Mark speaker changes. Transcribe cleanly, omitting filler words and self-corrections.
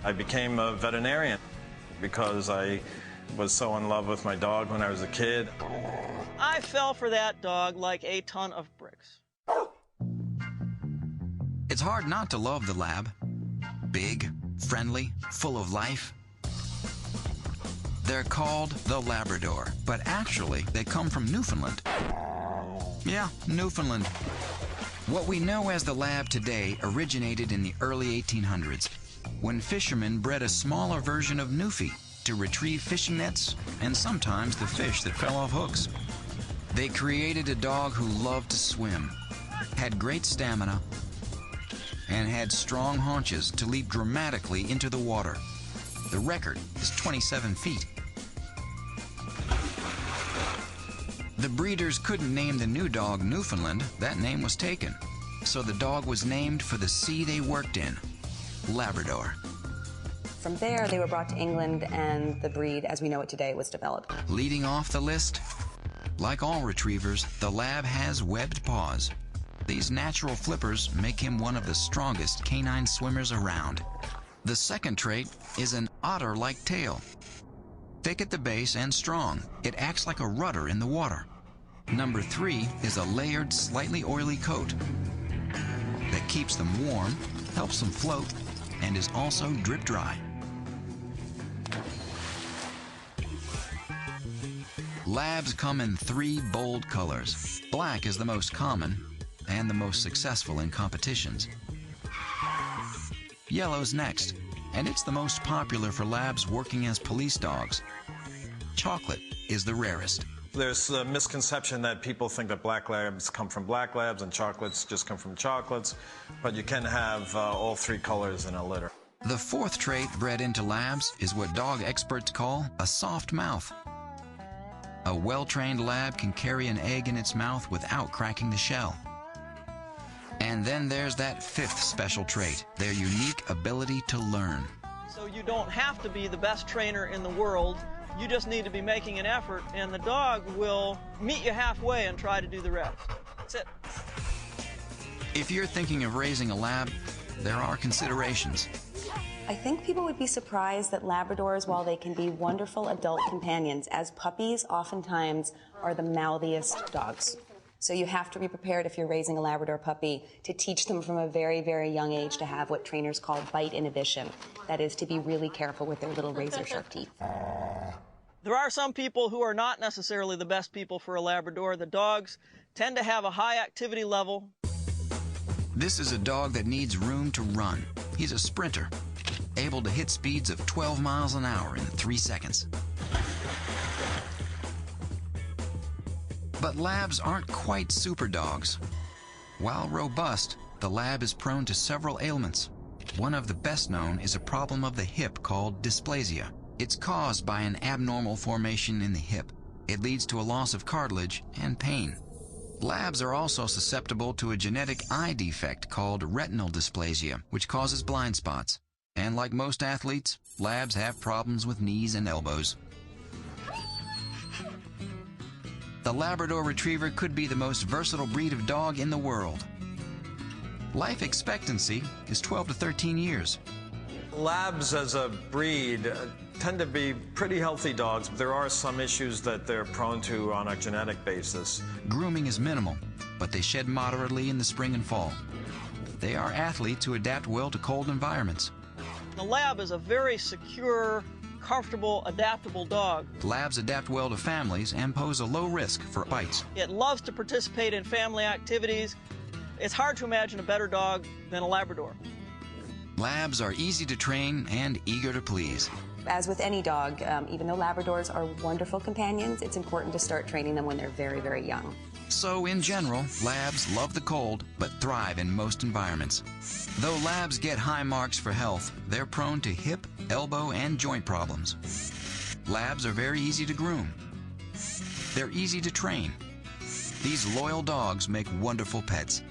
Speaker 1: I became a veterinarian because I was so in love with my dog when I was a kid.
Speaker 2: I fell for that dog like a ton of bricks.
Speaker 3: It's hard not to love the lab. Big, friendly, full of life. They're called the Labrador, but actually they come from Newfoundland. Yeah, Newfoundland. What we know as the lab today originated in the early 1800s, when fishermen bred a smaller version of Newfie to retrieve fishing nets and sometimes the fish that fell off hooks. They created a dog who loved to swim, had great stamina, and had strong haunches to leap dramatically into the water. The record is 27 feet. The breeders couldn't name the new dog Newfoundland. That name was taken. So the dog was named for the sea they worked in, Labrador.
Speaker 4: From there, they were brought to England, and the breed, as we know it today, was developed.
Speaker 3: Leading off the list, like all retrievers, the Lab has webbed paws. These natural flippers make him one of the strongest canine swimmers around. The second trait is an otter-like tail. Thick at the base and strong, it acts like a rudder in the water. Number 3 is a layered, slightly oily coat that keeps them warm, helps them float, and is also drip dry. Labs come in 3 bold colors. Black is the most common and the most successful in competitions. Yellow's next, and it's the most popular for labs working as police dogs. Chocolate is the rarest.
Speaker 1: There's a misconception that people think that black labs come from black labs and chocolates just come from chocolates, but you can have all 3 colors in a litter.
Speaker 3: The 4th trait bred into labs is what dog experts call a soft mouth. A well-trained lab can carry an egg in its mouth without cracking the shell. And then there's that 5th special trait, their unique ability to learn.
Speaker 2: So you don't have to be the best trainer in the world. You just need to be making an effort, and the dog will meet you halfway and try to do the rest. That's it.
Speaker 3: If you're thinking of raising a lab, there are considerations.
Speaker 4: I think people would be surprised that Labradors, while they can be wonderful adult companions, as puppies oftentimes are the mouthiest dogs. So you have to be prepared, if you're raising a Labrador puppy, to teach them from a very, very young age to have what trainers call bite inhibition. That is, to be really careful with their little razor-sharp teeth.
Speaker 2: There are some people who are not necessarily the best people for a Labrador. The dogs tend to have a high activity level.
Speaker 3: This is a dog that needs room to run. He's a sprinter, able to hit speeds of 12 miles an hour in 3 seconds. But labs aren't quite super dogs. While robust, the lab is prone to several ailments. One of the best known is a problem of the hip called dysplasia. It's caused by an abnormal formation in the hip. It leads to a loss of cartilage and pain. Labs are also susceptible to a genetic eye defect called retinal dysplasia, which causes blind spots. And like most athletes, labs have problems with knees and elbows. The Labrador Retriever could be the most versatile breed of dog in the world. Life expectancy is 12 to 13 years.
Speaker 1: Labs as a breed tend to be pretty healthy dogs, but there are some issues that they're prone to on a genetic basis.
Speaker 3: Grooming is minimal, but they shed moderately in the spring and fall. They are athletes who adapt well to cold environments.
Speaker 2: The Lab is a very secure, comfortable, adaptable dog.
Speaker 3: Labs adapt well to families and pose a low risk for bites.
Speaker 2: It loves to participate in family activities. It's hard to imagine a better dog than a Labrador.
Speaker 3: Labs are easy to train and eager to please.
Speaker 4: As with any dog, even though Labradors are wonderful companions, it's important to start training them when they're very, very young.
Speaker 3: So in general, labs love the cold, but thrive in most environments. Though labs get high marks for health, they're prone to hip, elbow, and joint problems. Labs are very easy to groom. They're easy to train. These loyal dogs make wonderful pets.